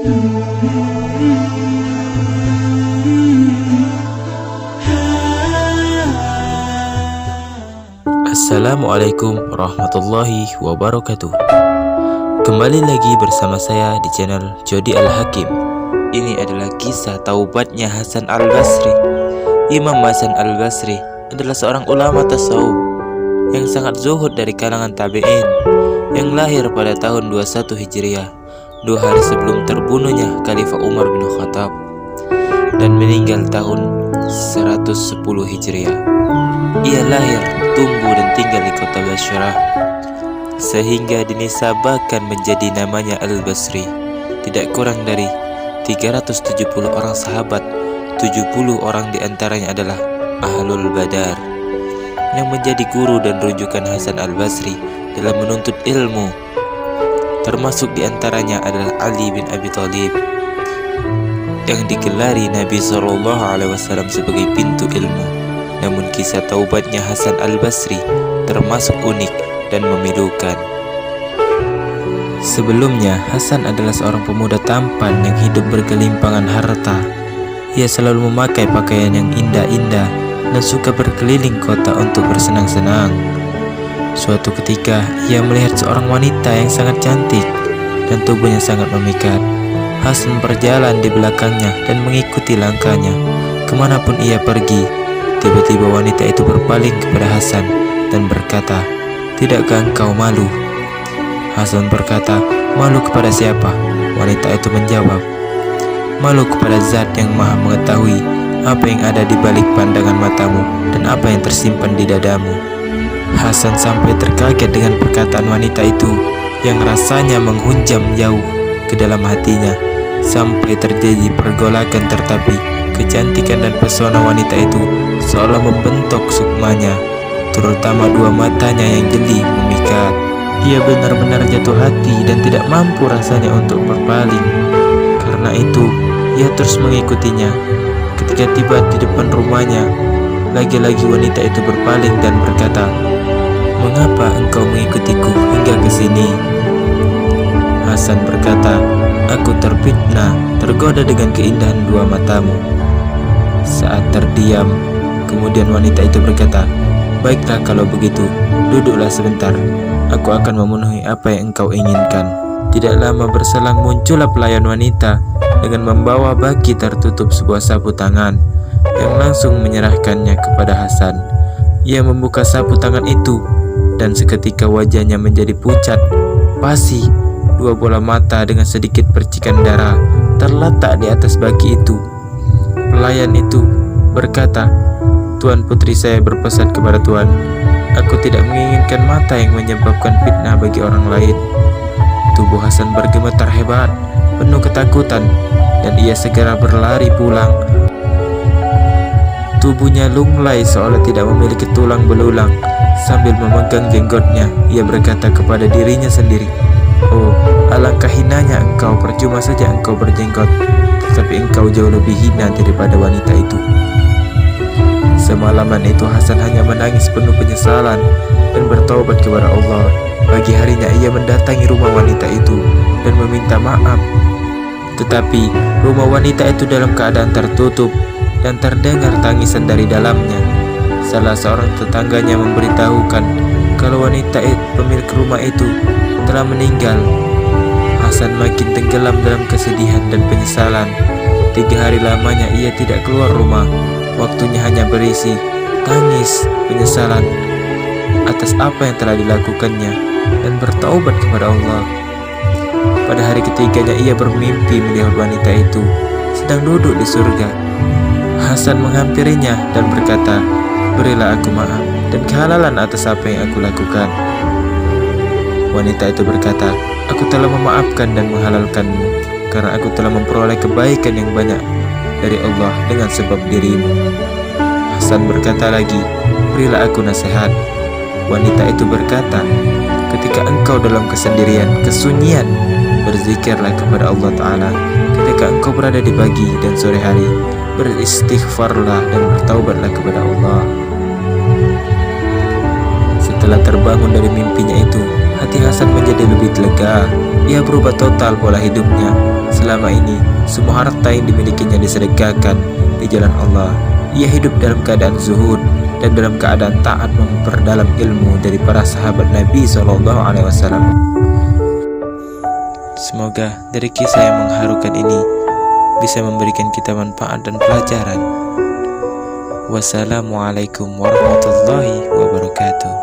Assalamualaikum warahmatullahi wabarakatuh. Kembali lagi bersama saya di channel Jody Al-Hakim. Ini adalah kisah taubatnya Hasan Al-Basri. Imam Hasan Al-Basri adalah seorang ulama tasawuf yang sangat zuhud dari kalangan tabi'in, yang lahir pada tahun 21 Hijriah, 2 hari sebelum terbunuhnya Khalifah Umar bin Khattab, dan meninggal tahun 110 Hijriah. Ia lahir, tumbuh dan tinggal di kota Bashrah, sehingga dinisabahkan menjadi namanya Al-Basri. Tidak kurang dari 370 orang sahabat, 70 orang diantaranya adalah Ahlul Badar, yang menjadi guru dan rujukan Hasan Al-Basri dalam menuntut ilmu. Termasuk diantaranya adalah Ali bin Abi Thalib, yang digelari Nabi SAW sebagai pintu ilmu. Namun kisah taubatnya Hasan Al-Basri termasuk unik dan memilukan. Sebelumnya, Hasan adalah seorang pemuda tampan yang hidup bergelimpangan harta. Ia selalu memakai pakaian yang indah-indah dan suka berkeliling kota untuk bersenang-senang. Suatu ketika, ia melihat seorang wanita yang sangat cantik dan tubuhnya sangat memikat. Hasan berjalan di belakangnya dan mengikuti langkahnya kemanapun ia pergi. Tiba-tiba wanita itu berpaling kepada Hasan dan berkata, "Tidakkah engkau malu?" Hasan berkata, "Malu kepada siapa?" Wanita itu menjawab, "Malu kepada Zat yang Maha mengetahui apa yang ada di balik pandangan matamu dan apa yang tersimpan di dadamu." Hasan sampai terkaget dengan perkataan wanita itu yang rasanya menghunjam jauh ke dalam hatinya, sampai terjadi pergolakan tertapi. Kecantikan dan pesona wanita itu seolah membentuk sukmanya, terutama dua matanya yang jeli memikat. Ia benar-benar jatuh hati dan tidak mampu rasanya untuk berpaling. Karena itu, ia terus mengikutinya. Ketika tiba di depan rumahnya, lagi-lagi wanita itu berpaling dan berkata, "Mengapa engkau mengikutiku hingga ke sini?" Hasan berkata, "Aku terfitnah, tergoda dengan keindahan dua matamu." Saat terdiam, kemudian wanita itu berkata, "Baiklah kalau begitu, duduklah sebentar. Aku akan memenuhi apa yang engkau inginkan." Tidak lama berselang muncullah pelayan wanita dengan membawa baki tertutup sebuah sapu tangan, yang langsung menyerahkannya kepada Hasan. Ia membuka sapu tangan itu dan seketika wajahnya menjadi pucat, pasi. Dua bola mata dengan sedikit percikan darah terletak di atas baki itu. Pelayan itu berkata, "Tuan, putri saya berpesan kepada Tuan, aku tidak menginginkan mata yang menyebabkan fitnah bagi orang lain." Tubuh Hasan bergemetar hebat, penuh ketakutan, dan ia segera berlari pulang. Tubuhnya lunglai seolah tidak memiliki tulang belulang. Sambil memegang jenggotnya, ia berkata kepada dirinya sendiri, "Oh, alangkah hinanya engkau, percuma saja engkau berjenggot, tetapi engkau jauh lebih hina daripada wanita itu." Semalaman itu Hasan hanya menangis penuh penyesalan dan bertaubat kepada Allah. Pagi harinya ia mendatangi rumah wanita itu dan meminta maaf. Tetapi rumah wanita itu dalam keadaan tertutup dan terdengar tangisan dari dalamnya. Salah seorang tetangganya memberitahukan kalau wanita pemilik rumah itu telah meninggal. Hasan makin tenggelam dalam kesedihan dan penyesalan. 3 hari lamanya ia tidak keluar rumah. Waktunya hanya berisi tangis, penyesalan atas apa yang telah dilakukannya, dan bertaubat kepada Allah. Pada hari ketiganya ia bermimpi melihat wanita itu sedang duduk di surga. Hasan menghampirinya dan berkata, "Berilah aku maaf dan kehalalan atas apa yang aku lakukan." Wanita itu berkata, "Aku telah memaafkan dan menghalalkanmu karena aku telah memperoleh kebaikan yang banyak dari Allah dengan sebab dirimu." Hasan berkata lagi, "Berilah aku nasihat." Wanita itu berkata, "Ketika engkau dalam kesendirian, kesunyian, berzikirlah kepada Allah Ta'ala. Ketika engkau berada di pagi dan sore hari, beristighfarlah dan bertaubatlah kepada Allah." Setelah terbangun dari mimpinya itu, hati Hasan menjadi lebih lega. Ia berubah total pola hidupnya. Selama ini, semua harta yang dimilikinya disedekahkan di jalan Allah. Ia hidup dalam keadaan zuhud dan dalam keadaan taat memperdalam ilmu dari para sahabat Nabi SAW. Semoga dari kisah yang mengharukan ini bisa memberikan kita manfaat dan pelajaran. Wassalamualaikum warahmatullahi wabarakatuh.